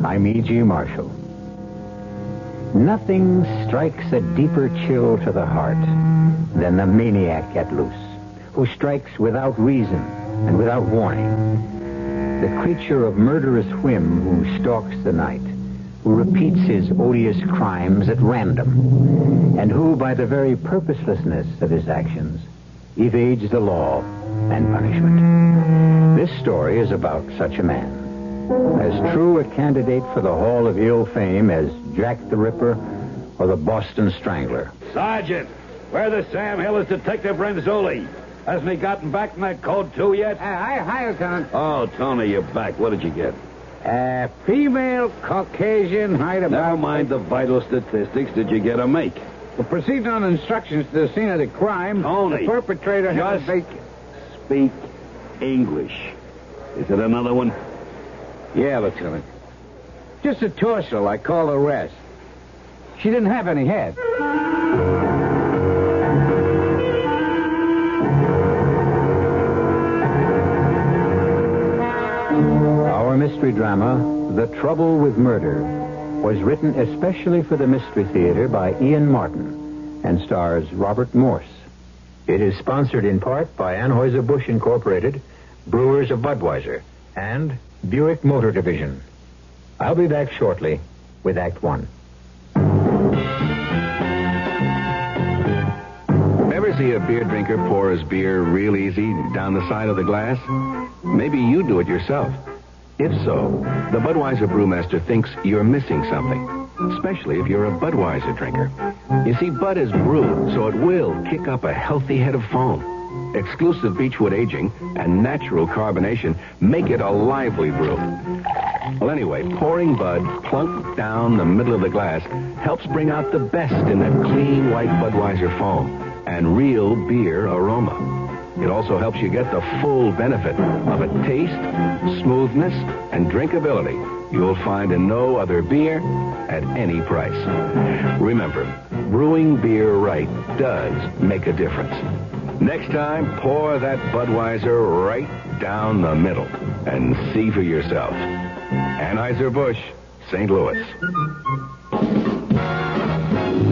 I'm E.G. Marshall. Nothing strikes a deeper chill to the heart than the maniac at loose, who strikes without reason and without warning. The creature of murderous whim who stalks the night, who repeats his odious crimes at random, and who, by the very purposelessness of his actions, evades the law and punishment. This story is about such a man. As true a candidate for the Hall of Ill Fame as Jack the Ripper or the Boston Strangler. Sergeant, where the Sam Hill is Detective Renzulli? Hasn't he gotten back in that code 2 yet? Hi, Lieutenant. Oh, Tony, you're back. What did you get? Female Caucasian, height about... Never mind the vital statistics. Did you get a make? Well, proceeding on instructions to the scene of the crime, Tony, the perpetrator has... Speak English. Is it another one? Yeah, Lieutenant. Just a torso, I call the rest. She didn't have any head. Our mystery drama, The Trouble with Murder, was written especially for the Mystery Theater by Ian Martin and stars Robert Morse. It is sponsored in part by Anheuser-Busch Incorporated, Brewers of Budweiser, and Buick Motor Division. I'll be back shortly with Act One. Ever see a beer drinker pour his beer real easy down the side of the glass? Maybe you do it yourself. If so, the Budweiser brewmaster thinks you're missing something, especially if you're a Budweiser drinker. You see, Bud is brewed, so it will kick up a healthy head of foam. Exclusive beechwood aging and natural carbonation make it a lively brew. Well, anyway, pouring Bud plunk down the middle of the glass helps bring out the best in that clean white Budweiser foam and real beer aroma. It also helps you get the full benefit of a taste, smoothness, and drinkability you'll find in no other beer at any price. Remember, brewing beer right does make a difference. Next time, pour that Budweiser right down the middle and see for yourself. Anheuser-Busch, St. Louis.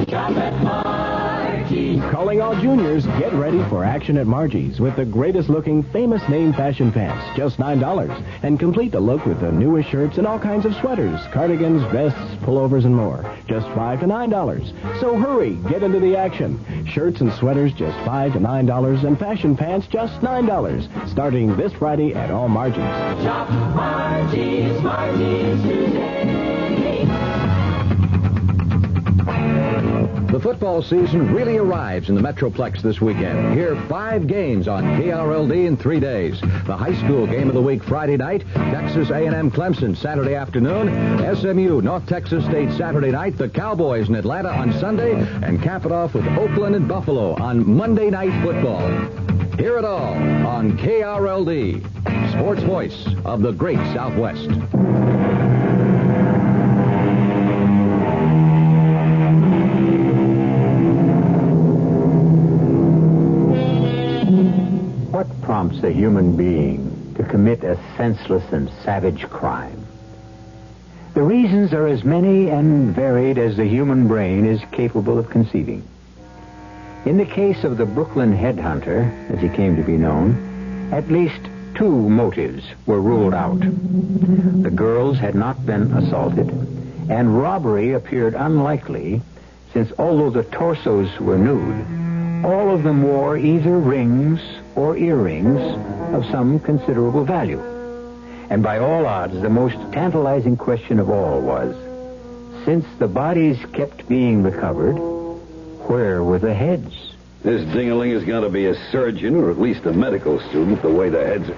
Shop at Margie's. Calling all juniors, get ready for action at Margie's with the greatest looking famous name fashion pants, just $9. And complete the look with the newest shirts and all kinds of sweaters, cardigans, vests, pullovers, and more. Just $5 to $9. So hurry, get into the action. Shirts and sweaters just $5 to $9 and fashion pants just $9. Starting this Friday at all Margie's. Shop Margie's, Margie's today. The football season really arrives in the Metroplex this weekend. Hear 5 games on KRLD in 3 days. The high school game of the week Friday night, Texas A&M Clemson Saturday afternoon, SMU North Texas State Saturday night, the Cowboys in Atlanta on Sunday, and cap it off with Oakland and Buffalo on Monday Night Football. Hear it all on KRLD, sports voice of the great Southwest. What prompts a human being to commit a senseless and savage crime? The reasons are as many and varied as the human brain is capable of conceiving. In the case of the Brooklyn headhunter, as he came to be known, at least 2 motives were ruled out. The girls had not been assaulted, and robbery appeared unlikely, since although the torsos were nude, all of them wore either rings or earrings of some considerable value. And by all odds, the most tantalizing question of all was, since the bodies kept being recovered, where were the heads? This ding-a-ling is going to be a surgeon or at least a medical student, the way the heads are.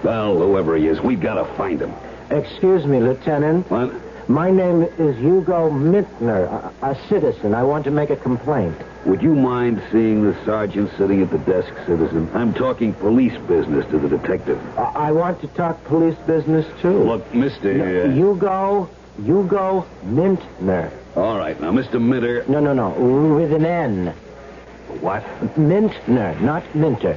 Well, whoever he is, we've got to find him. Excuse me, Lieutenant. What? My name is Hugo Mintner, a citizen. I want to make a complaint. Would you mind seeing the sergeant sitting at the desk, citizen? I'm talking police business to the detective. I want to talk police business, too. Look, Mr. Hugo Mintner. All right, now, Mr. Minter... No, with an N. What? Mintner, not Minter.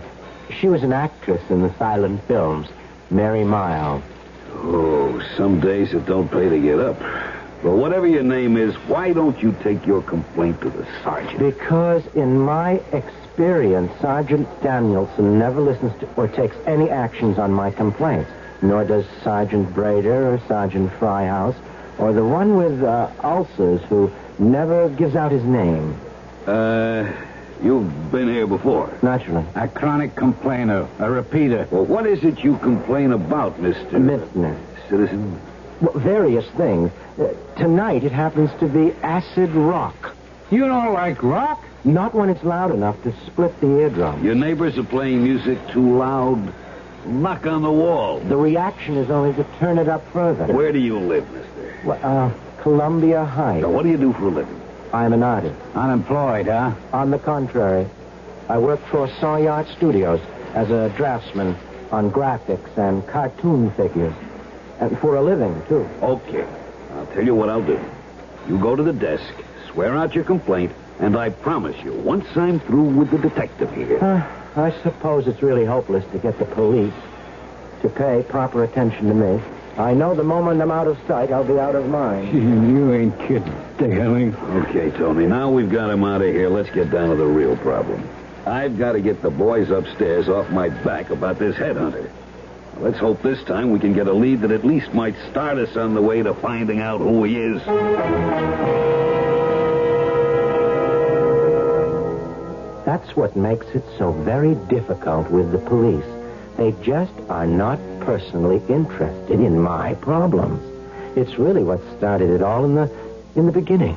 She was an actress in the silent films. Mary Miles. Oh, some days it don't pay to get up. But whatever your name is, why don't you take your complaint to the sergeant? Because in my experience, Sergeant Danielson never listens to or takes any actions on my complaints. Nor does Sergeant Brader or Sergeant Fryhouse or the one with ulcers who never gives out his name. You've been here before. Naturally. A chronic complainer, a repeater. Well, what is it you complain about, Mr. Mintner. Citizen? Well, various things. Tonight it happens to be acid rock. You don't like rock? Not when it's loud enough to split the eardrum. Your neighbors are playing music too loud. Knock on the wall. The reaction is only to turn it up further. Where do you live, mister? Well, Columbia Heights. Now, what do you do for a living? I'm an artist. Unemployed, huh? On the contrary, I work for Sawyer Studios as a draftsman on graphics and cartoon figures. And for a living, too. Okay. I'll tell you what I'll do. You go to the desk, swear out your complaint, and I promise you, once I'm through with the detective here... I suppose it's really hopeless to get the police to pay proper attention to me. I know the moment I'm out of sight, I'll be out of mind. You ain't kidding, darling. Okay, Tony, now we've got him out of here. Let's get down to the real problem. I've got to get the boys upstairs off my back about this headhunter. Let's hope this time we can get a lead that at least might start us on the way to finding out who he is. That's what makes it so very difficult with the police. They just are not personally interested in my problems. It's really what started it all in the beginning.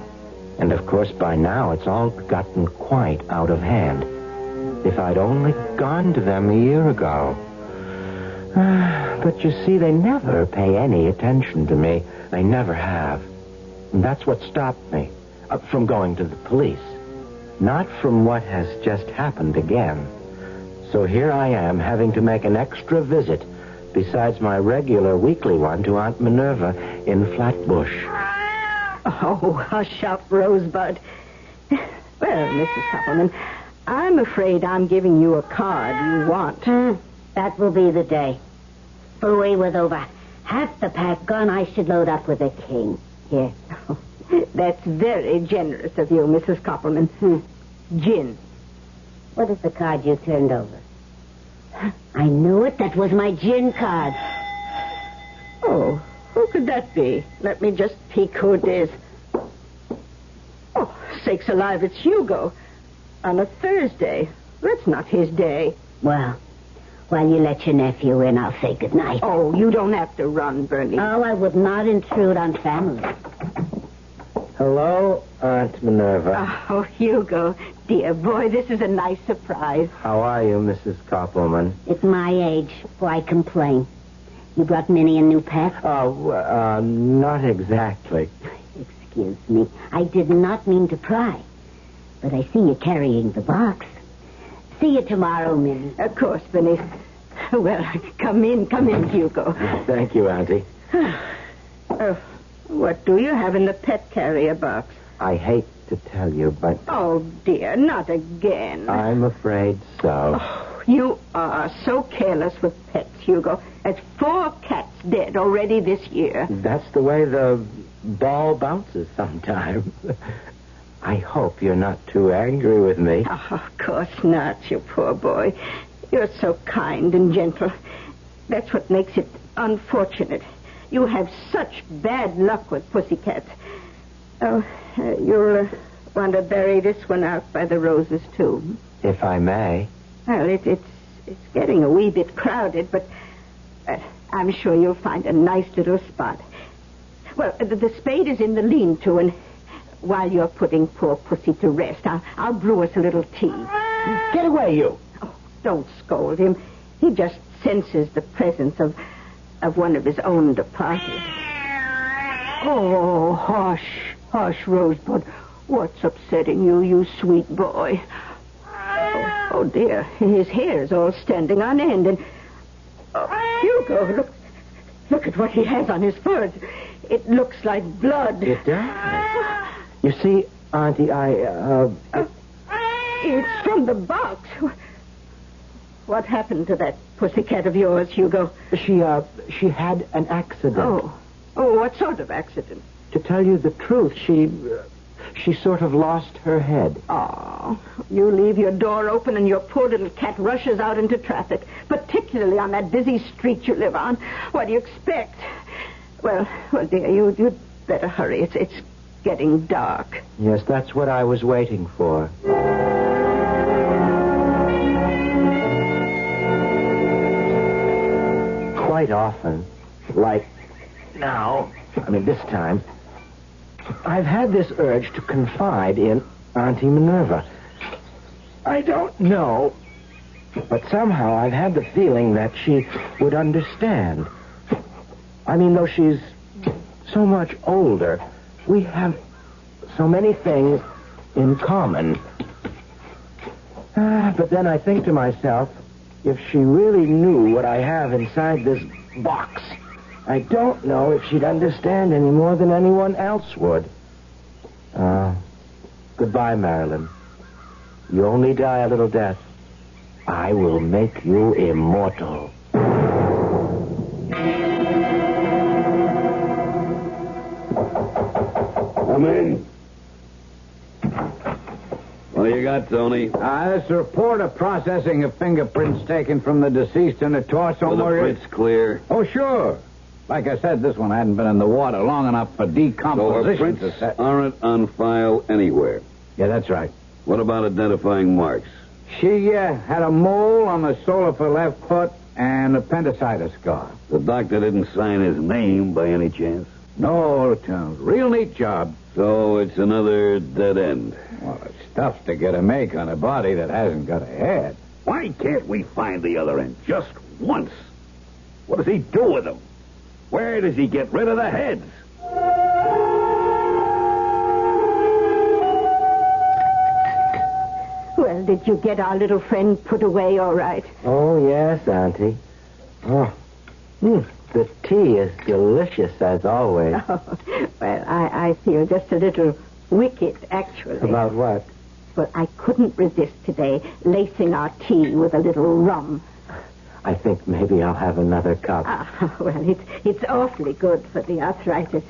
And of course, by now, it's all gotten quite out of hand. If I'd only gone to them a year ago. But you see, they never pay any attention to me. They never have. And that's what stopped me from going to the police. Not from what has just happened again. So here I am, having to make an extra visit, besides my regular weekly one, to Aunt Minerva in Flatbush. Oh, hush up, Rosebud. Well, Mrs. Suppleman, I'm afraid I'm giving you a card you want. That will be the day. Away with over half the pack gone, I should load up with a king. Here. That's very generous of you, Mrs. Koppelman. Gin. What is the card you turned over? I knew it. That was my gin card. Oh, who could that be? Let me just peek who it is. Oh, sakes alive, it's Hugo. On a Thursday. That's not his day. Well, while you let your nephew in, I'll say goodnight. Oh, you don't have to run, Bernie. Oh, I would not intrude on family. Hello, Aunt Minerva. Oh, Hugo. Dear boy, this is a nice surprise. How are you, Mrs. Koppelman? It's my age. Why complain? You brought Minnie a new pet? Oh, not exactly. Excuse me. I did not mean to pry. But I see you carrying the box. See you tomorrow, Minnie. Of course, Benny. Well, come in, Hugo. Thank you, Auntie. What do you have in the pet carrier box? I hate to tell you, but... Oh, dear, not again. I'm afraid so. Oh, you are so careless with pets, Hugo. That's 4 cats dead already this year. That's the way the ball bounces sometimes. I hope you're not too angry with me. Oh, of course not, you poor boy. You're so kind and gentle. That's what makes it unfortunate. You have such bad luck with pussycats. Oh, you'll want to bury this one out by the roses, too. If I may. Well, it's getting a wee bit crowded, but I'm sure you'll find a nice little spot. Well, the spade is in the lean-to, and while you're putting poor Pussy to rest, I'll brew us a little tea. Get away, you! Oh, don't scold him. He just senses the presence of one of his own departed. Oh, hush, Rosebud. What's upsetting you, you sweet boy? Oh, dear. His hair's all standing on end, and... Hugo, look at what he has on his foot. It looks like blood. It does. You see, Auntie, It's from the box. what happened to that pussycat of yours, Hugo? She had an accident. Oh, what sort of accident? To tell you the truth, she sort of lost her head. Oh, you leave your door open and your poor little cat rushes out into traffic, particularly on that busy street you live on. What do you expect? Well, dear, you'd better hurry. It's getting dark. Yes, that's what I was waiting for. Quite often, like now, this time, I've had this urge to confide in Auntie Minerva. I don't know, but somehow I've had the feeling that she would understand. Though she's so much older, we have so many things in common. But then I think to myself, if she really knew what I have inside this box, I don't know if she'd understand any more than anyone else would. Goodbye, Marilyn. You only die a little death. I will make you immortal. Come in. What do you got, Tony? This report of processing of fingerprints taken from the deceased in the torso. Are the prints clear? Oh, sure. Like I said, this one hadn't been in the water long enough for decomposition. So her prints aren't on file anywhere? Yeah, that's right. What about identifying marks? She had a mole on the sole of her left foot and appendicitis scar. The doctor didn't sign his name by any chance? No, Lieutenant. Real neat job. So it's another dead end. Well, it's tough to get a make on a body that hasn't got a head. Why can't we find the other end just once? What does he do with them? Where does he get rid of the heads? Well, did you get our little friend put away all right? Oh, yes, Auntie. The tea is delicious, as always. Oh, well, I feel just a little wicked, actually. About what? Well, I couldn't resist today lacing our tea with a little rum. I think maybe I'll have another cup. Well, it's awfully good for the arthritis.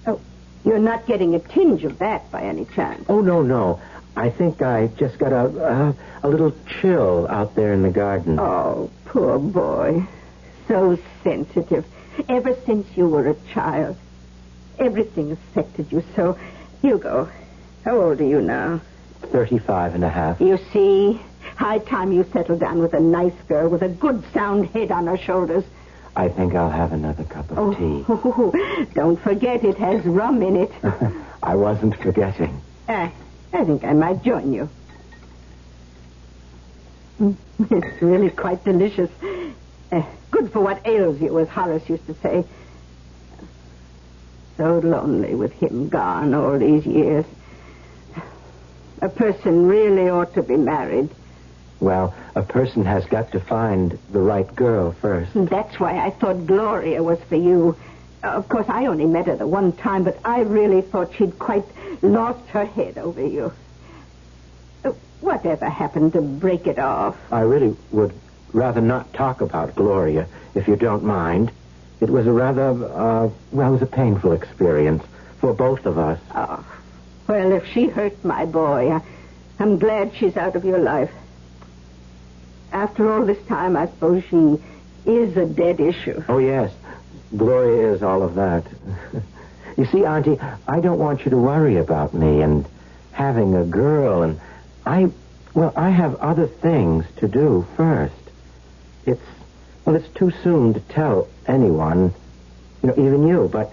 Oh, you're not getting a tinge of that by any chance? Oh, no. I think I just got a little chill out there in the garden. Oh, poor boy. So sensitive. Ever since you were a child. Everything affected you so. Hugo, how old are you now? 35 and a half. You see, high time you settled down with a nice girl with a good sound head on her shoulders. I think I'll have another cup of tea. Don't forget it has rum in it. I wasn't forgetting. I think I might join you. It's really quite delicious. Good for what ails you, as Horace used to say. So lonely with him gone all these years. A person really ought to be married. Well, a person has got to find the right girl first. That's why I thought Gloria was for you. Of course, I only met her the one time, but I really thought she'd quite lost her head over you. Whatever happened to break it off? I really would rather not talk about Gloria, if you don't mind. It was a rather, it was a painful experience for both of us. Oh, well, if she hurt my boy, I'm glad she's out of your life. After all this time, I suppose she is a dead issue. Oh, yes. Gloria is all of that. You see, Auntie, I don't want you to worry about me and having a girl, and I have other things to do first. It's too soon to tell anyone, even you, but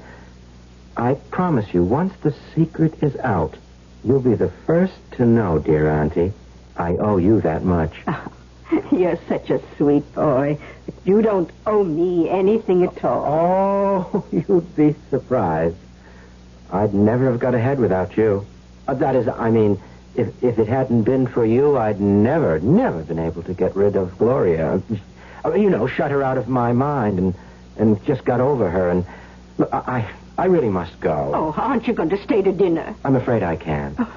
I promise you, once the secret is out, you'll be the first to know, dear Auntie. I owe you that much. Oh, you're such a sweet boy. You don't owe me anything at all. Oh, you'd be surprised. I'd never have got ahead without you. That is, if it hadn't been for you, I'd never been able to get rid of Gloria. Shut her out of my mind and just got over her. And look, I really must go. Oh, aren't you going to stay to dinner? I'm afraid I can't. Oh,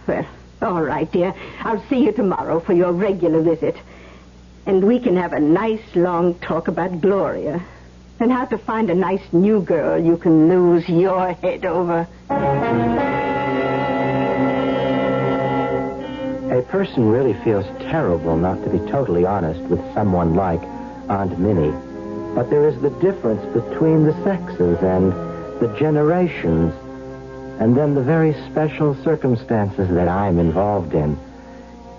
well, all right, dear. I'll see you tomorrow for your regular visit. And we can have a nice long talk about Gloria. And how to find a nice new girl you can lose your head over. A person really feels terrible not to be totally honest with someone like Aunt Minnie. But there is the difference between the sexes and the generations, and then the very special circumstances that I'm involved in.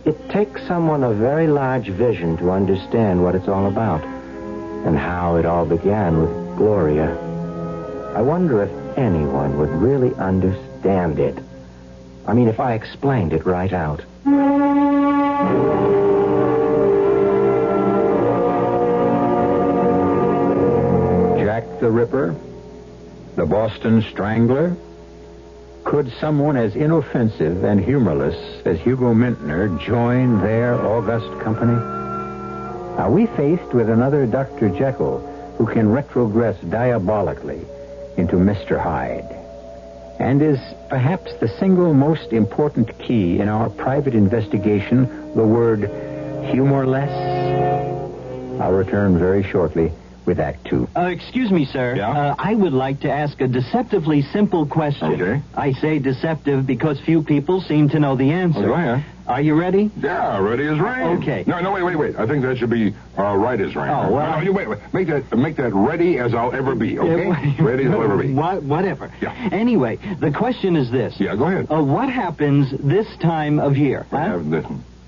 It takes someone of very large vision to understand what it's all about, and how it all began with Gloria. I wonder if anyone would really understand it. I mean, if I explained it right out. Jack the Ripper? The Boston Strangler? Could someone as inoffensive and humorless as Hugo Mintner join their august company? Are we faced with another Dr. Jekyll who can retrogress diabolically into Mr. Hyde? And is perhaps the single most important key in our private investigation the word humorless? I'll return very shortly with Act Two. Excuse me, sir. Yeah? I would like to ask a deceptively simple question. Okay. I say deceptive because few people seem to know the answer. Oh, go ahead. Are you ready? Yeah, ready as rain. Okay. No, wait. I think that should be right as rain. Oh, well... No, you wait. Make that ready as I'll ever be, okay? Ready as I'll ever be. Whatever. Yeah. Anyway, the question is this. Yeah, go ahead. What happens this time of year? Huh?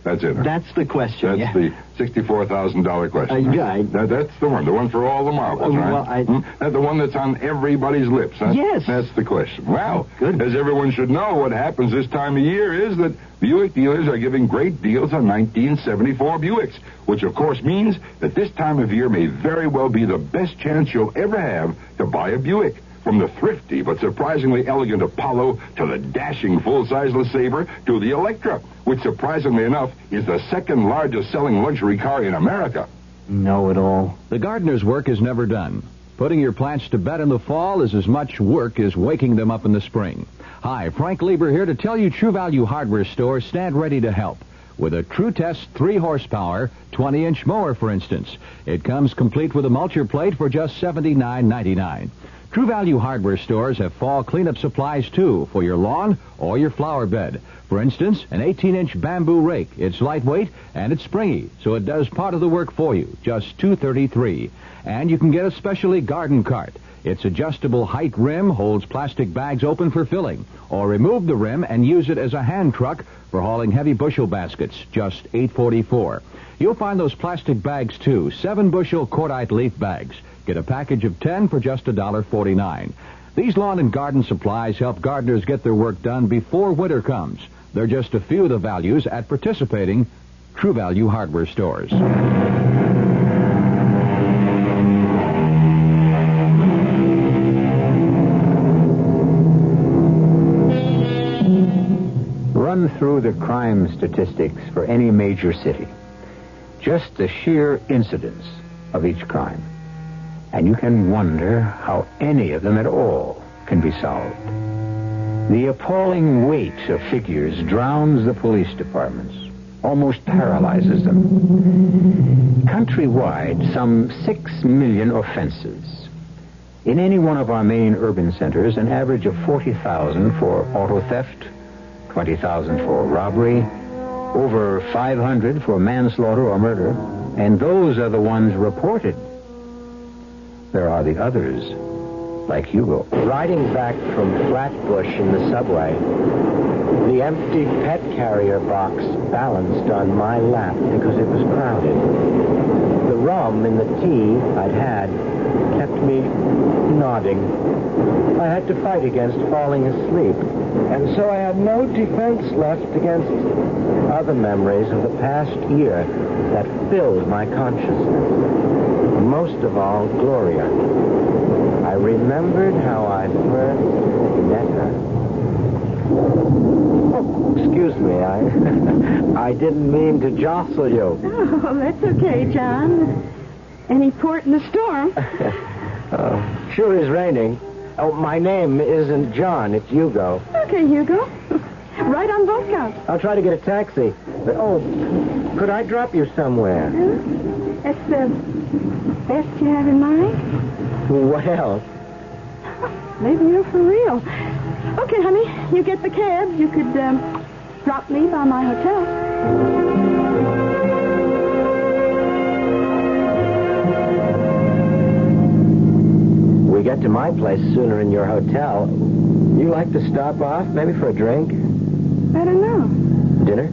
That's it. Huh? That's the question. That's the $64,000 question. That's the one for all the marbles, right? Well, That's the one that's on everybody's lips, huh? Yes. That's the question. Well, good. As everyone should know, what happens this time of year is that Buick dealers are giving great deals on 1974 Buicks, which of course means that this time of year may very well be the best chance you'll ever have to buy a Buick. From the thrifty but surprisingly elegant Apollo to the dashing full-size LeSabre to the Electra, which surprisingly enough is the second largest selling luxury car in America. Know-it-all. The gardener's work is never done. Putting your plants to bed in the fall is as much work as waking them up in the spring. Hi, Frank Lieber here to tell you True Value Hardware stores stand ready to help. With a True Test 3-horsepower, 20-inch mower, for instance. It comes complete with a mulcher plate for just $79.99. True Value Hardware stores have fall cleanup supplies, too, for your lawn or your flower bed. For instance, an 18-inch bamboo rake. It's lightweight and it's springy, so it does part of the work for you. Just $233. And you can get a specialty garden cart. Its adjustable height rim holds plastic bags open for filling. Or remove the rim and use it as a hand truck for hauling heavy bushel baskets. Just $844. You'll find those plastic bags, too. 7-bushel cordite leaf bags. Get a package of 10 for just $1.49. These lawn and garden supplies help gardeners get their work done before winter comes. They're just a few of the values at participating True Value Hardware stores. Run through the crime statistics for any major city. Just the sheer incidence of each crime. And you can wonder how any of them at all can be solved. The appalling weight of figures drowns the police departments, almost paralyzes them. Countrywide, some 6 million offenses. In any one of our main urban centers, an average of 40,000 for auto theft, 20,000 for robbery, over 500 for manslaughter or murder, and those are the ones reported. There are the others, like Hugo. Riding back from Flatbush in the subway, the empty pet carrier box balanced on my lap because it was crowded. The rum in the tea I'd had kept me nodding. I had to fight against falling asleep, and so I had no defense left against other memories of the past year that filled my consciousness. Most of all, Gloria. I remembered how I first met her. Oh, excuse me, I didn't mean to jostle you. Oh, that's okay, John. Any port in the storm? Sure is raining. Oh, my name isn't John, it's Hugo. Okay, Hugo. Right on both counts. I'll try to get a taxi. But, could I drop you somewhere? That's the best you have in mind? What else? Maybe you're for real. Okay, honey, you get the cab. You could drop me by my hotel. We get to my place sooner in your hotel. You like to stop off, maybe for a drink? I don't know. Dinner?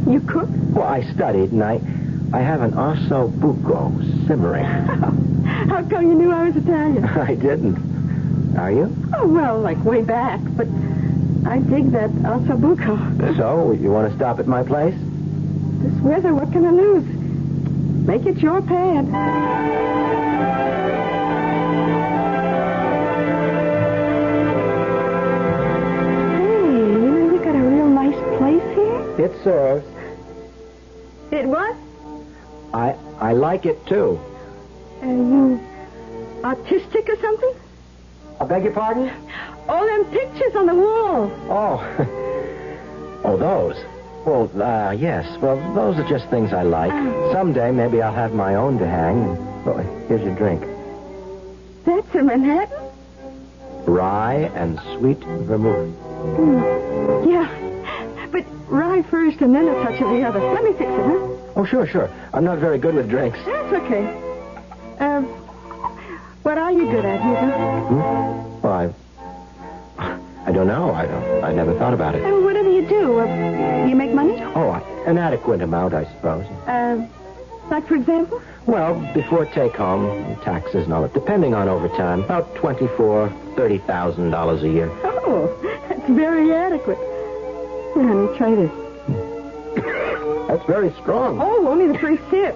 You cook? Well, I studied, and I have an osso buco simmering. How come you knew I was Italian? I didn't. Are you? Oh, well, like way back, but I dig that osso buco. So, you want to stop at my place? This weather, what can I lose? Make it your pad. It serves. It what? I like it, too. You autistic or something? I beg your pardon? All them pictures on the wall. Oh. Oh, those. Well, yes. Well, those are just things I like. Someday, maybe I'll have my own to hang. Oh, here's your drink. That's a Manhattan? Rye and sweet vermouth. Yeah. But rye first and then a touch of the other. Let me fix it, huh? Oh, sure. I'm not very good with drinks. That's okay. What are you good at, Hugo? Well, I don't know. I never thought about it. Whatever you do, you make money? Oh, an adequate amount, I suppose. Like, for example? Well, before take-home, taxes and all that, depending on overtime, about $24,000, $30,000 a year. Oh, that's very adequate. Here, honey, try this. That's very strong. Oh, only the first sip.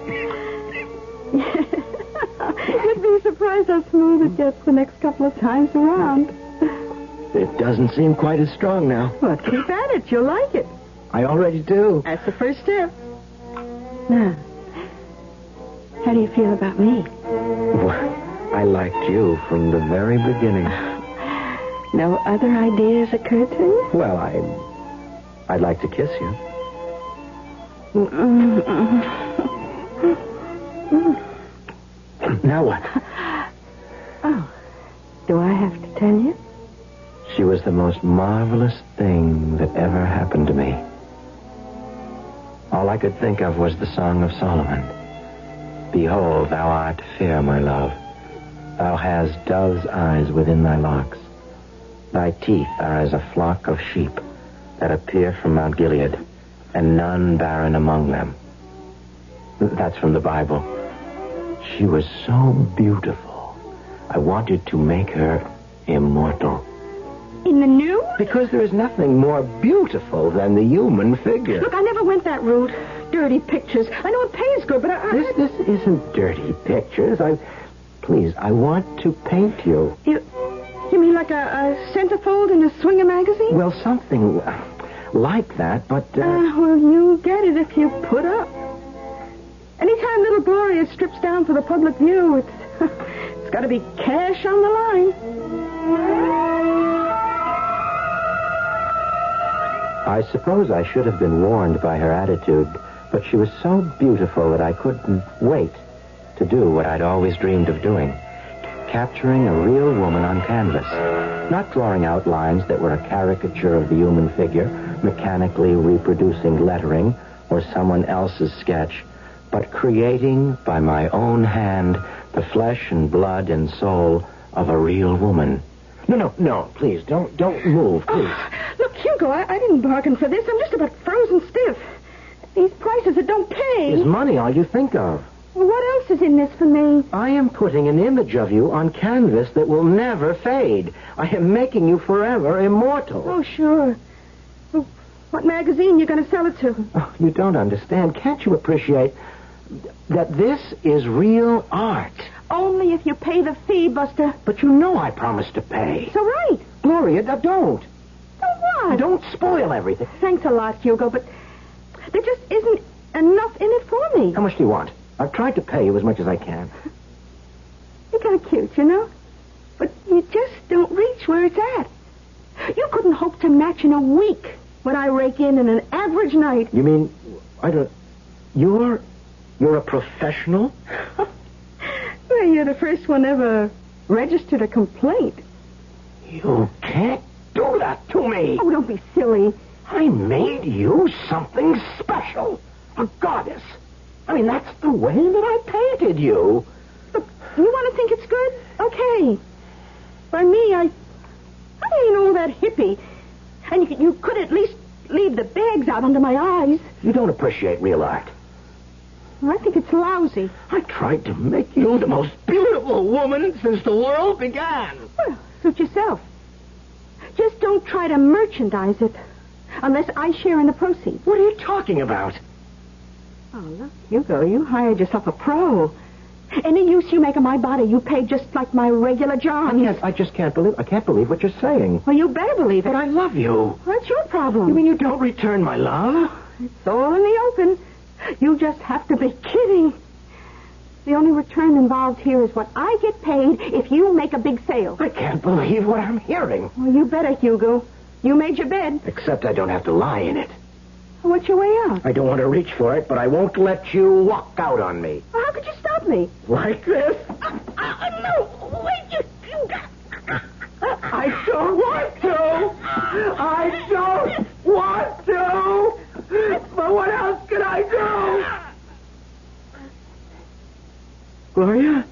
You'd be surprised how smooth it gets the next couple of times around. It doesn't seem quite as strong now. Well, keep at it. You'll like it. I already do. That's the first step. Now, how do you feel about me? Well, I liked you from the very beginning. No other ideas occurred to you? Well, I'd like to kiss you. Now what? Oh, do I have to tell you? She was the most marvelous thing that ever happened to me. All I could think of was the Song of Solomon. Behold, thou art fair, my love. Thou hast dove's eyes within thy locks. Thy teeth are as a flock of sheep that appear from Mount Gilead, and none barren among them. That's from the Bible. She was so beautiful. I wanted to make her immortal. In the nude? Because there is nothing more beautiful than the human figure. Look, I never went that route. Dirty pictures. I know it pays good, but This isn't dirty pictures. Please, I want to paint you. You mean like a centerfold in a swinger magazine? Well, something like that, but... Well, you get it if you put up. Anytime little Gloria strips down for the public view, it's got to be cash on the line. I suppose I should have been warned by her attitude, but she was so beautiful that I couldn't wait to do what I'd always dreamed of doing. Capturing a real woman on canvas. Not drawing outlines that were a caricature of the human figure, mechanically reproducing lettering or someone else's sketch, but creating by my own hand the flesh and blood and soul of a real woman. No, please, don't move, please. Oh, look, Hugo, I didn't bargain for this. I'm just about frozen stiff. These prices, it don't pay. Is money all you think of? Well, what else is in this for me? I am putting an image of you on canvas that will never fade. I am making you forever immortal. Oh, sure. Well, what magazine you going to sell it to? Oh, you don't understand. Can't you appreciate that this is real art? Only if you pay the fee, Buster. But you know I promised to pay. So right. Gloria, don't. So what? Don't spoil everything. Thanks a lot, Hugo, but there just isn't enough in it for me. How much do you want? I've tried to pay you as much as I can. You're kind of cute, you know? But you just don't reach where it's at. You couldn't hope to match in a week what I rake in an average night. You mean, you're a professional? Well, you're the first one ever registered a complaint. You can't do that to me. Oh, don't be silly. I made you something special. A goddess. I mean, that's the way that I painted you. Look, you want to think it's good? Okay. By me, I ain't all that hippie. And you could at least leave the bags out under my eyes. You don't appreciate real art. I think it's lousy. I tried to make you the most beautiful woman since the world began. Well, suit yourself. Just don't try to merchandise it unless I share in the proceeds. What are you talking about? Oh, look, Hugo, you hired yourself a pro. Any use you make of my body, you pay just like my regular job. I can't believe what you're saying. Well, you better believe it. But I love you. That's your problem. You mean you don't return my love? It's all in the open. You just have to be kidding. The only return involved here is what I get paid if you make a big sale. I can't believe what I'm hearing. Well, you better, Hugo. You made your bed. Except I don't have to lie in it. What's your way out? I don't want to reach for it, but I won't let you walk out on me. Well, how could you stop me? Like this? No, wait, you got... I don't want to. I don't want to. But what else can I do? Gloria?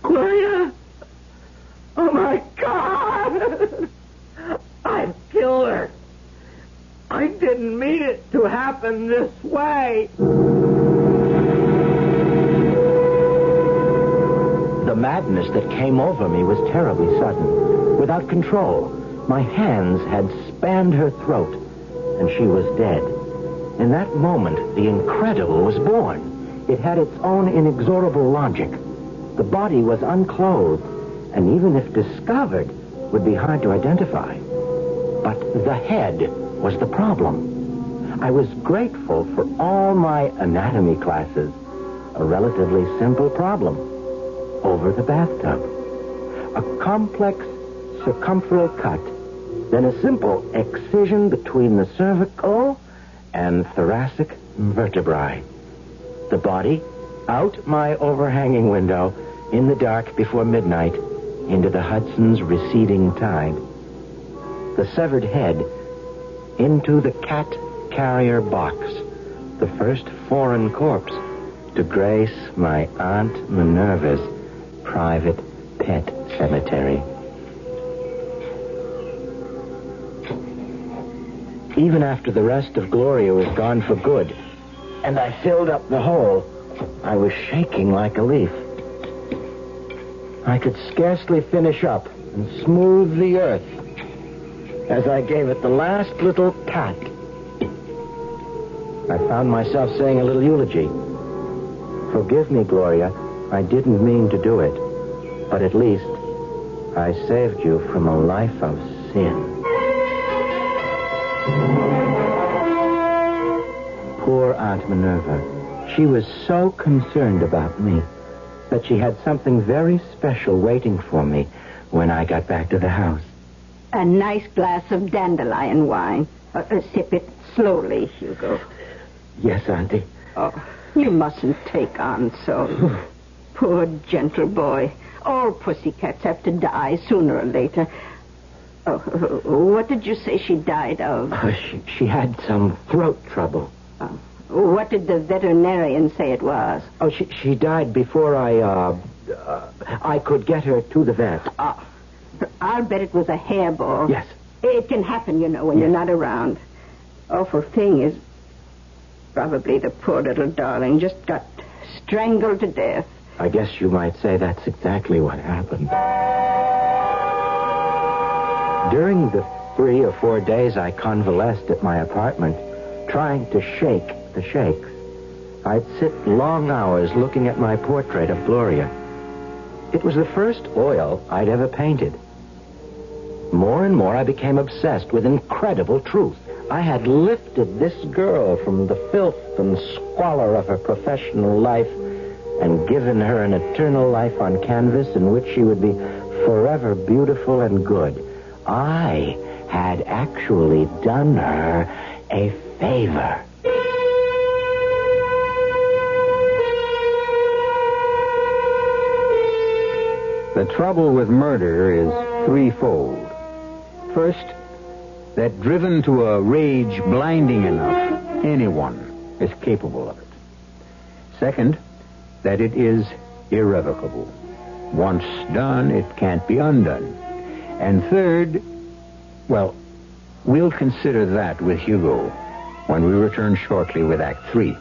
Gloria? Oh, my God. I've killed her. I didn't mean it to happen this way. The madness that came over me was terribly sudden. Without control, my hands had spanned her throat, and she was dead. In that moment, the incredible was born. It had its own inexorable logic. The body was unclothed, and even if discovered, would be hard to identify. But the head was the problem. I was grateful for all my anatomy classes. A relatively simple problem. Over the bathtub. A complex circumferential cut, then a simple excision between the cervical and thoracic vertebrae. The body, out my overhanging window, in the dark before midnight, into the Hudson's receding tide. The severed head, into the cat carrier box, the first foreign corpse to grace my Aunt Minerva's private pet cemetery. Even after the rest of Gloria was gone for good, and I filled up the hole, I was shaking like a leaf. I could scarcely finish up and smooth the earth as I gave it the last little pat. I found myself saying a little eulogy. Forgive me, Gloria. I didn't mean to do it. But at least I saved you from a life of sin. Poor Aunt Minerva. She was so concerned about me that she had something very special waiting for me when I got back to the house. A nice glass of dandelion wine. Sip it slowly, Hugo. Yes, Auntie. Oh, you mustn't take on so. Poor gentle boy. All pussycats have to die sooner or later. Oh, what did you say she died of? She had some throat trouble. What did the veterinarian say it was? Oh, she died before I could get her to the vet. I'll bet it was a hairball. Yes. It can happen, when you're not around. Awful thing is, probably the poor little darling just got strangled to death. I guess you might say that's exactly what happened. During the 3 or 4 days I convalesced at my apartment, trying to shake the shakes, I'd sit long hours looking at my portrait of Gloria. It was the first oil I'd ever painted. More and more I became obsessed with incredible truth. I had lifted this girl from the filth and squalor of her professional life and given her an eternal life on canvas in which she would be forever beautiful and good. I had actually done her a favor. The trouble with murder is threefold. First, that driven to a rage blinding enough, anyone is capable of it. Second, that it is irrevocable. Once done, it can't be undone. And third, well, we'll consider that with Hugo when we return shortly with Act 3.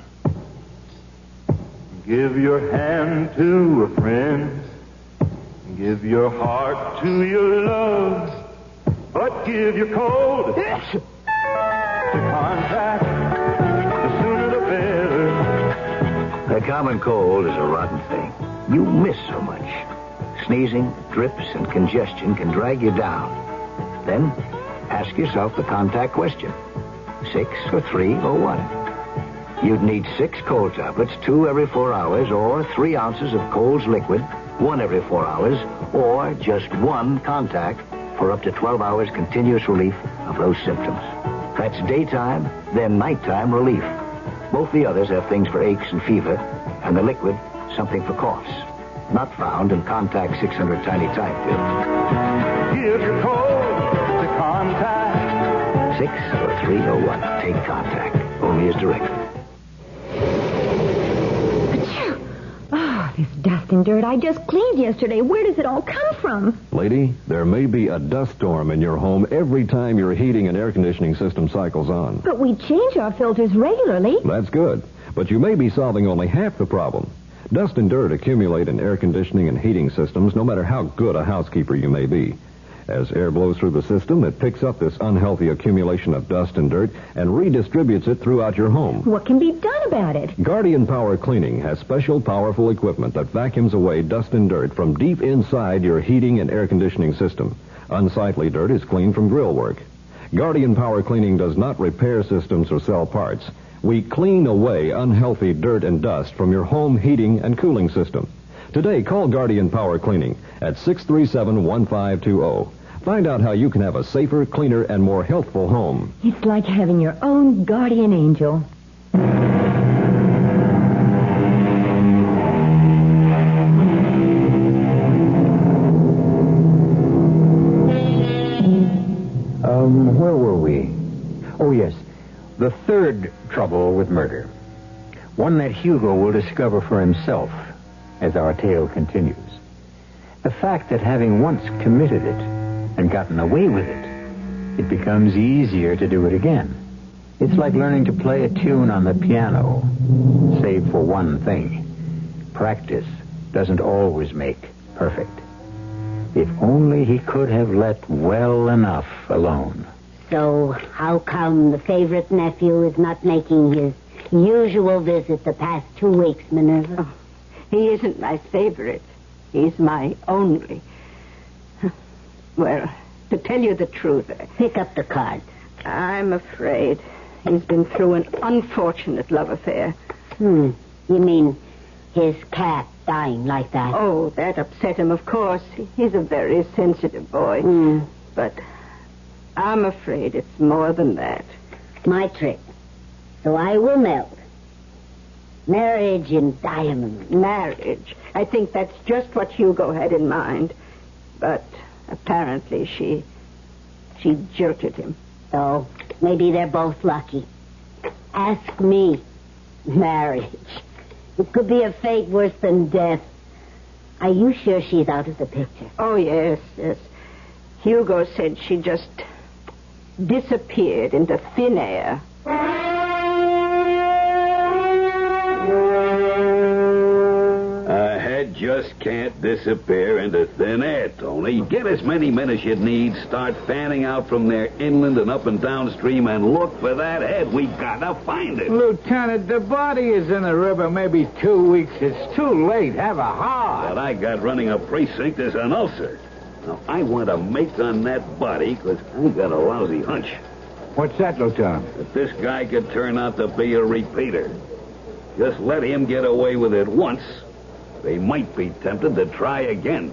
Give your hand to a friend. Give your heart to your love. But give your cold to contact. The sooner the better. The common cold is a rotten thing. You miss so much. Sneezing, drips, and congestion can drag you down. Then, ask yourself the contact question. 6 or 3 or 1? You'd need 6 cold tablets, 2 every 4 hours, or 3 ounces of Cold's liquid, 1 every 4 hours, or just 1 contact for up to 12 hours continuous relief of those symptoms. That's daytime, then nighttime relief. Both the others have things for aches and fever, and the liquid, something for coughs. Not found in Contact 600 Tiny Type pills. Give your cold to contact. 6 or 3 or 1. Take Contact. Only as directed. Oh, this dust and dirt I just cleaned yesterday. Where does it all come from? Lady, there may be a dust storm in your home every time your heating and air conditioning system cycles on. But we change our filters regularly. That's good. But you may be solving only half the problem. Dust and dirt accumulate in air conditioning and heating systems no matter how good a housekeeper you may be. As air blows through the system, it picks up this unhealthy accumulation of dust and dirt and redistributes it throughout your home. What can be done about it? Guardian Power Cleaning has special powerful equipment that vacuums away dust and dirt from deep inside your heating and air conditioning system. Unsightly dirt is cleaned from grill work. Guardian Power Cleaning does not repair systems or sell parts. We clean away unhealthy dirt and dust from your home heating and cooling system. Today, call Guardian Power Cleaning at 637-1520. Find out how you can have a safer, cleaner, and more healthful home. It's like having your own guardian angel. Where were we? Oh, yes. The third trouble with murder. One that Hugo will discover for himself as our tale continues. The fact that having once committed it and gotten away with it, it becomes easier to do it again. It's like learning to play a tune on the piano, save for one thing. Practice doesn't always make perfect. If only he could have let well enough alone. So, how come the favorite nephew is not making his usual visit the past 2 weeks, Minerva? Oh, he isn't my favorite. He's my only. Well, to tell you the truth... Pick up the card. I'm afraid he's been through an unfortunate love affair. You mean his cat dying like that? Oh, that upset him, of course. He's a very sensitive boy. But I'm afraid it's more than that. My trick. So I will melt. Marriage in diamonds. Marriage. I think that's just what Hugo had in mind. But apparently she jilted him. So maybe they're both lucky. Ask me. Marriage. It could be a fate worse than death. Are you sure she's out of the picture? Oh, yes. Hugo said she just disappeared into thin air. A head just can't disappear into thin air, Tony. Get as many men as you need, start fanning out from there inland and up and downstream, and look for that head. We gotta find it. Lieutenant, the body is in the river maybe 2 weeks. It's too late. Have a heart. What I got running a precinct is an ulcer. Now, I want to make on that body because I got a lousy hunch. What's that, Lieutenant? That this guy could turn out to be a repeater. Just let him get away with it once. They might be tempted to try again.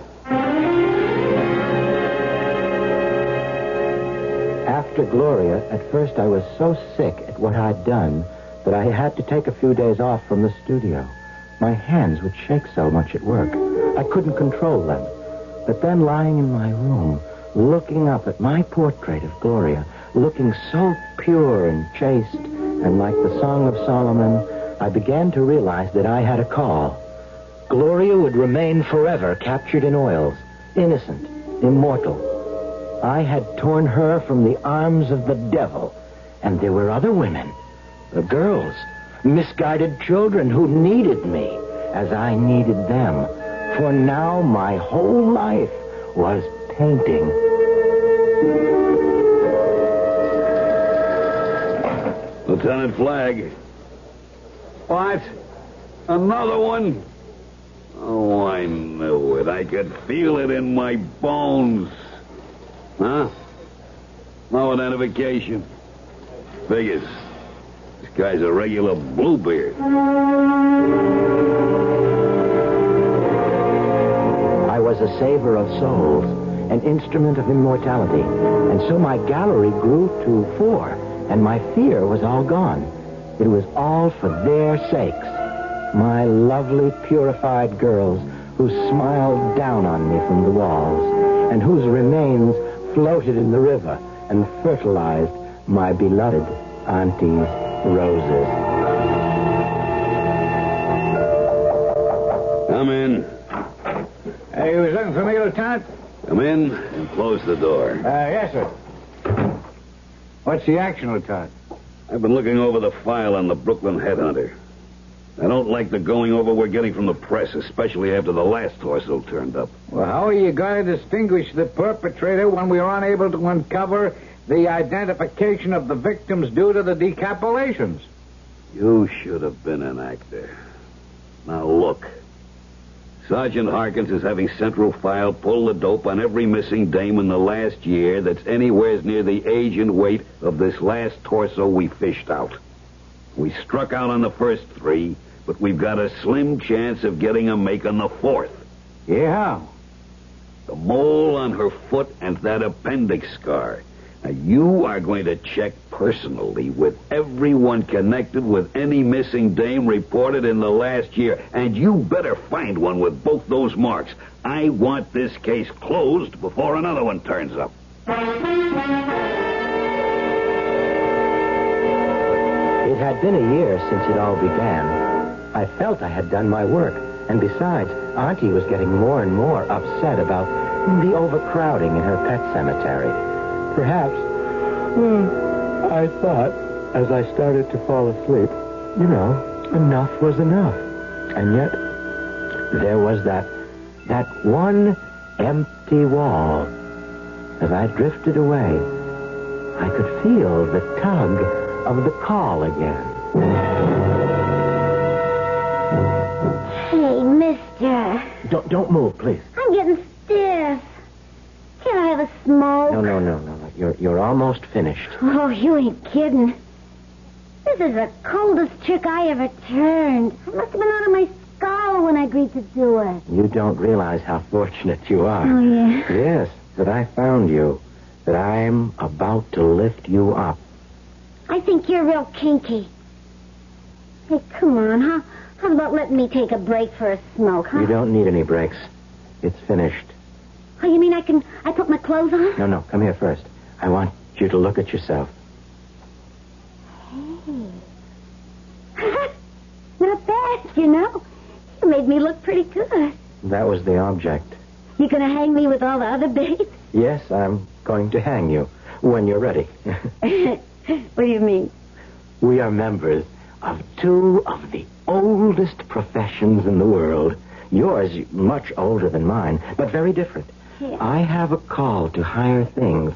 After Gloria, at first I was so sick at what I'd done that I had to take a few days off from the studio. My hands would shake so much at work. I couldn't control them. But then lying in my room, looking up at my portrait of Gloria, looking so pure and chaste, and like the Song of Solomon, I began to realize that I had a call. Gloria would remain forever captured in oils, innocent, immortal. I had torn her from the arms of the devil, and there were other women, girls, misguided children who needed me as I needed them. For now my whole life was painting. Lieutenant Flagg. What? Another one? Oh, I knew it. I could feel it in my bones. Huh? No identification. Figures. This guy's a regular Bluebeard. I was a saver of souls, an instrument of immortality, and so my gallery grew to 4, and my fear was all gone. It was all for their sakes. My lovely, purified girls who smiled down on me from the walls and whose remains floated in the river and fertilized my beloved auntie's roses. Come in. Hey, you was looking for me, Lieutenant? Come in and close the door. Yes, sir. What's the action, Lieutenant? I've been looking over the file on the Brooklyn headhunter. I don't like the going over we're getting from the press, especially after the last torso turned up. Well, how are you going to distinguish the perpetrator when we are unable to uncover the identification of the victims due to the decapitations? You should have been an actor. Now, look. Sergeant Harkins is having Central File pull the dope on every missing dame in the last year that's anywhere near the age and weight of this last torso we fished out. We struck out on the first 3, but we've got a slim chance of getting a make on the 4th. Yeah. The mole on her foot and that appendix scar. Now, you are going to check personally with everyone connected with any missing dame reported in the last year, and you better find one with both those marks. I want this case closed before another one turns up. It had been a year since it all began. I felt I had done my work, and besides, Auntie was getting more and more upset about the overcrowding in her pet cemetery. Perhaps, I thought, as I started to fall asleep, enough was enough. And yet, there was that one empty wall. As I drifted away, I could feel the tug of the call again. Hey, mister. Don't move, please. I'm getting stiff. Can I have a smoke? No. You're almost finished. Oh, you ain't kidding. This is the coldest trick I ever turned. I must have been out of my skull when I agreed to do it. You don't realize how fortunate you are. Oh, yeah? Yes, that I found you. That I'm about to lift you up. I think you're real kinky. Hey, come on, huh? How about letting me take a break for a smoke, huh? You don't need any breaks. It's finished. Oh, you mean I put my clothes on? No, come here first. I want you to look at yourself. Hey. Not bad, You made me look pretty good. That was the object. You gonna hang me with all the other babes? Yes, I'm going to hang you when you're ready. What do you mean? We are members of 2 of the oldest professions in the world. Yours much older than mine, but very different. Yeah. I have a call to higher things,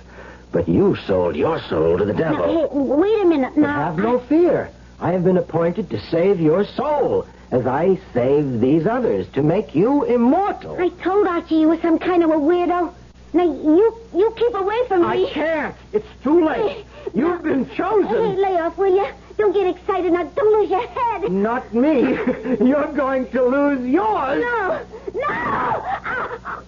but you sold your soul to the devil. Now, hey, wait a minute now. But have no fear. I have been appointed to save your soul, as I saved these others, to make you immortal. I told Archie you were some kind of a weirdo. Now, you keep away from me. I can't. It's too late. You've been chosen. Hey, lay off, will you? Don't get excited. Now, don't lose your head. Not me. You're going to lose yours. No. Ah.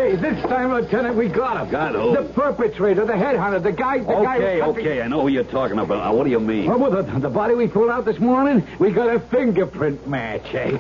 Hey, this time, Lieutenant, we got him. Got who? The perpetrator, the headhunter, the guy... Okay, I know who you're talking about. Now, what do you mean? Well, the body we pulled out this morning, we got a fingerprint match, eh?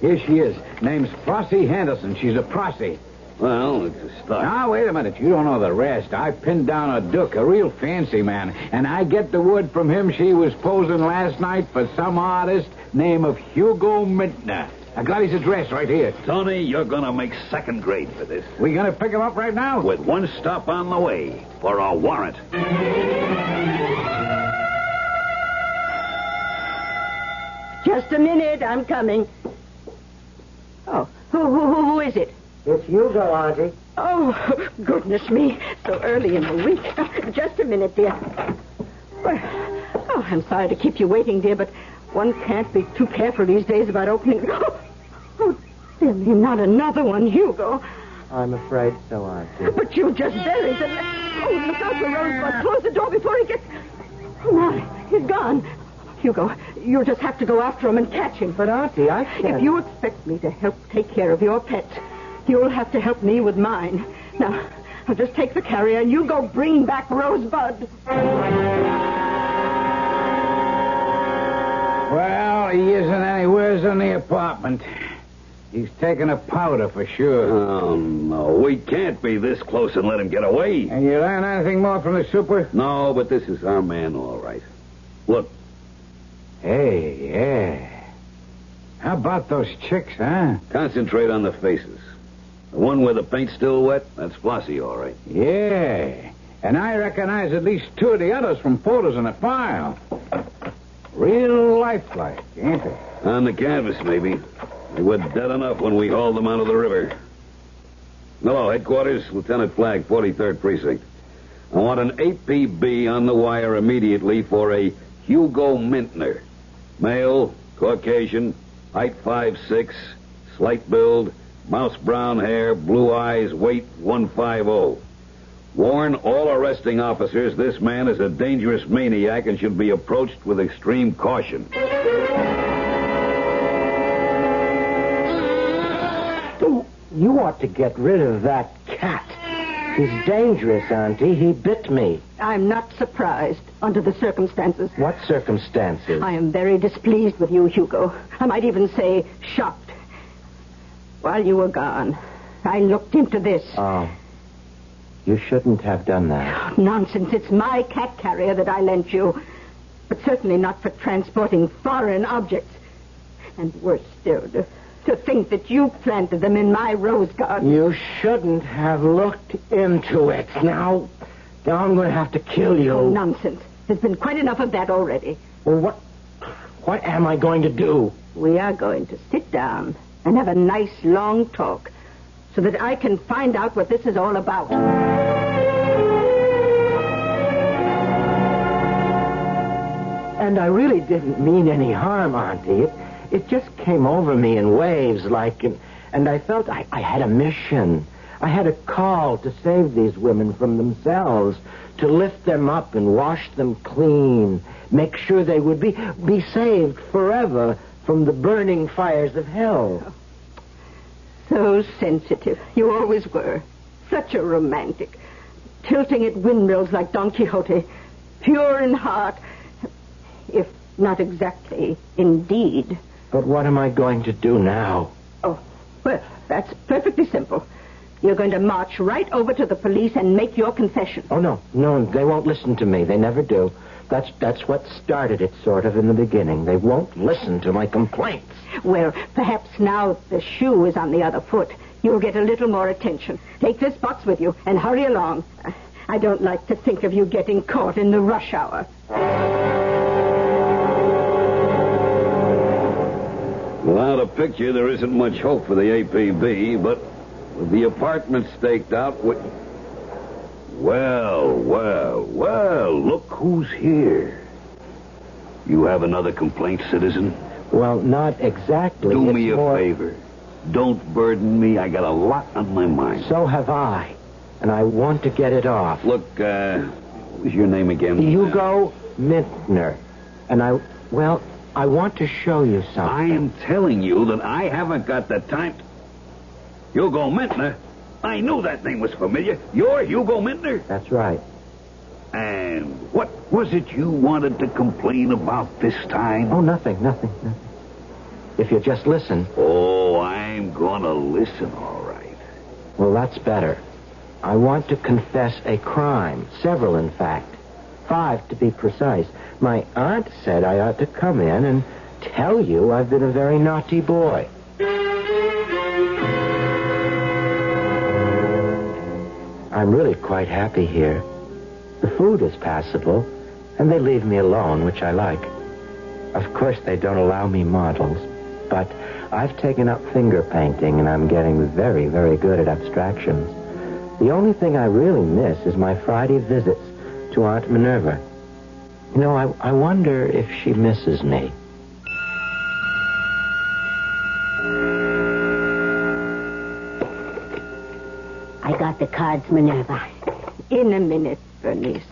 Here she is. Name's Flossie Henderson. She's a prossy. Well, it's a start. Now, wait a minute. You don't know the rest. I pinned down a Duke, a real fancy man, and I get the word from him she was posing last night for some artist named of Hugo Mintner. I got his address right here. Tony, you're going to make second grade for this. We going to pick him up right now? With one stop on the way for a warrant. Just a minute. I'm coming. Oh, who is it? It's Hugo, Auntie. Oh, goodness me. So early in the week. Just a minute, dear. Oh, I'm sorry to keep you waiting, dear, but one can't be too careful these days about opening... Oh, dear me, not another one, Hugo. I'm afraid so, Auntie. But you just buried the... Oh, look out for Rosebud. Close the door before he gets... Oh, my, he's gone. Hugo, you'll just have to go after him and catch him. But, Auntie, I can't... If you expect me to help take care of your pet, you'll have to help me with mine. Now, I'll just take the carrier and you go bring back Rosebud. Well, he isn't anywheres in the apartment. He's taking a powder for sure. Oh, no. We can't be this close and let him get away. And you learn anything more from the super? No, but this is our man, all right. Look. Hey, yeah. How about those chicks, huh? Concentrate on the faces. The one where the paint's still wet, that's Flossie, all right. Yeah. And I recognize at least two of the others from photos in the file. Real lifelike, ain't they? On the canvas, maybe. They were dead enough when we hauled them out of the river. Hello, headquarters, Lieutenant Flagg, 43rd Precinct. I want an APB on the wire immediately for a Hugo Mintner. Male, Caucasian, height 5'6", slight build, mouse brown hair, blue eyes, weight 150. Warn all arresting officers this man is a dangerous maniac and should be approached with extreme caution. You ought to get rid of that cat. He's dangerous, Auntie. He bit me. I'm not surprised under the circumstances. What circumstances? I am very displeased with you, Hugo. I might even say shocked. While you were gone, I looked into this. Oh. You shouldn't have done that. Nonsense. It's my cat carrier that I lent you. But certainly not for transporting foreign objects. And worse still, to think that you planted them in my rose garden. You shouldn't have looked into it. Now I'm going to have to kill you. Oh, nonsense. There's been quite enough of that already. Well, what am I going to do? We are going to sit down and have a nice long talk so that I can find out what this is all about. And I really didn't mean any harm, Auntie. It just came over me in waves, and I felt I had a mission. I had a call to save these women from themselves, to lift them up and wash them clean, make sure they would be saved forever from the burning fires of hell. So sensitive. You always were. Such a romantic. Tilting at windmills like Don Quixote. Pure in heart. If not exactly, indeed. But what am I going to do now? Oh, well, that's perfectly simple. You're going to march right over to the police and make your confession. Oh, no, they won't listen to me. They never do. That's what started it, sort of, in the beginning. They won't listen to my complaints. Well, perhaps now the shoe is on the other foot. You'll get a little more attention. Take this box with you and hurry along. I don't like to think of you getting caught in the rush hour. Without a picture, there isn't much hope for the APB, but with the apartment staked out, Well, look who's here. You have another complaint, citizen? Well, not exactly. Do me a favor. Don't burden me. I got a lot on my mind. So have I. And I want to get it off. Look, what was your name again? Hugo Mintner. And I want to show you something. I am telling you that I haven't got the time. Hugo Mintner? I knew that name was familiar. You're Hugo Mintner? That's right. And what was it you wanted to complain about this time? Oh, nothing. If you just listen. Oh, I'm gonna listen, all right. Well, that's better. I want to confess a crime. Several, in fact. 5, to be precise. My aunt said I ought to come in and tell you I've been a very naughty boy. I'm really quite happy here. The food is passable, and they leave me alone, which I like. Of course, they don't allow me models, but I've taken up finger painting, and I'm getting very, very good at abstractions. The only thing I really miss is my Friday visits to Aunt Minerva. You know, I wonder if she misses me. I got the cards, Minerva. In a minute, Bernice.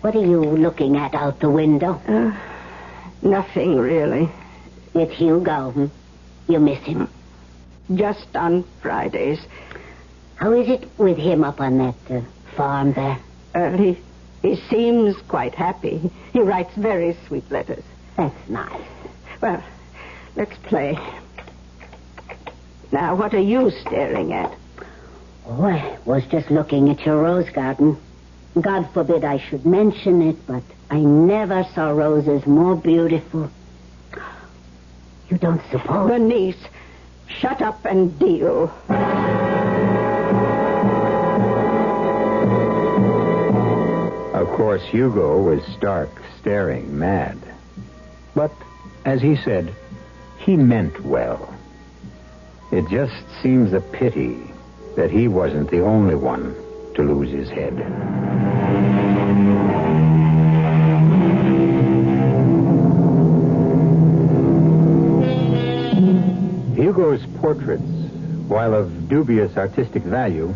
What are you looking at out the window? Nothing, really. It's Hugo. You miss him? Just on Fridays. How is it with him up on that farm there? He seems quite happy. He writes very sweet letters. That's nice. Well, let's play. Now, what are you staring at? Oh, I was just looking at your rose garden. God forbid I should mention it, but I never saw roses more beautiful. You don't suppose... Bernice, shut up and deal. Of course, Hugo was stark, staring mad. But, as he said, he meant well. It just seems a pity that he wasn't the only one to lose his head. Hugo's portraits, while of dubious artistic value,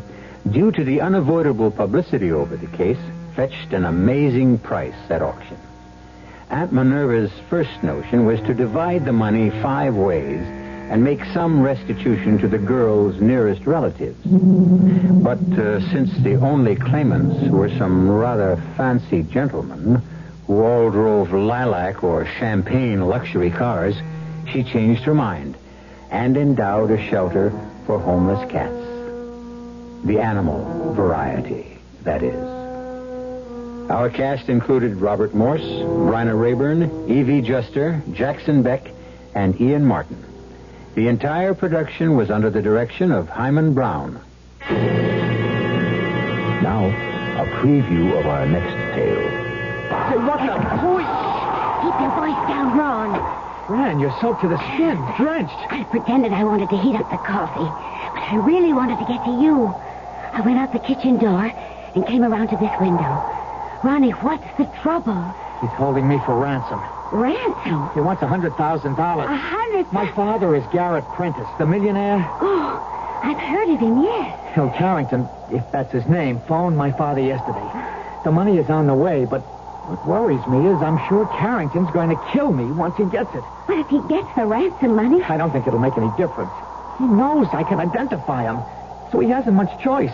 due to the unavoidable publicity over the case, fetched an amazing price at auction. Aunt Minerva's first notion was to divide the money 5 ways and make some restitution to the girl's nearest relatives. But since the only claimants were some rather fancy gentlemen who all drove lilac or champagne luxury cars, she changed her mind and endowed a shelter for homeless cats. The animal variety, that is. Our cast included Robert Morse, Bryna Rayburn, Evie Juster, Jackson Beck, and Ian Martin. The entire production was under the direction of Himan Brown. Now, a preview of our next tale. Hey, what the... Keep your voice down, Ron. Ran, you're soaked to the skin, drenched. I pretended I wanted to heat up the coffee, but I really wanted to get to you. I went out the kitchen door and came around to this window. Ronnie, what's the trouble? He's holding me for ransom. Ransom? He wants $100,000. $100,000? My father is Garrett Prentice, the millionaire. Oh, I've heard of him, yes. Hill Carrington, if that's his name, phoned my father yesterday. The money is on the way, but what worries me is I'm sure Carrington's going to kill me once he gets it. But if he gets the ransom money... I don't think it'll make any difference. He knows I can identify him, so he hasn't much choice.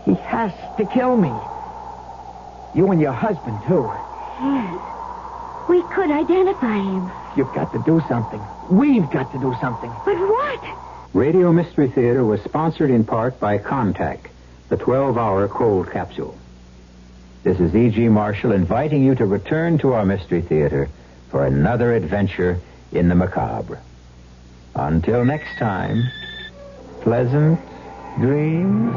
He has to kill me. You and your husband, too. Yes. We could identify him. You've got to do something. We've got to do something. But what? Radio Mystery Theater was sponsored in part by Contact, the 12-hour cold capsule. This is E.G. Marshall inviting you to return to our Mystery Theater for another adventure in the macabre. Until next time, pleasant dreams.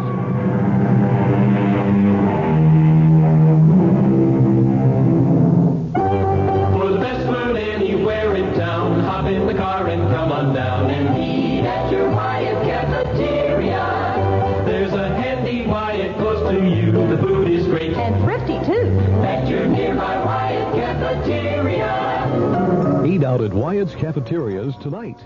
Eat out at Wyatt's Cafeterias tonight.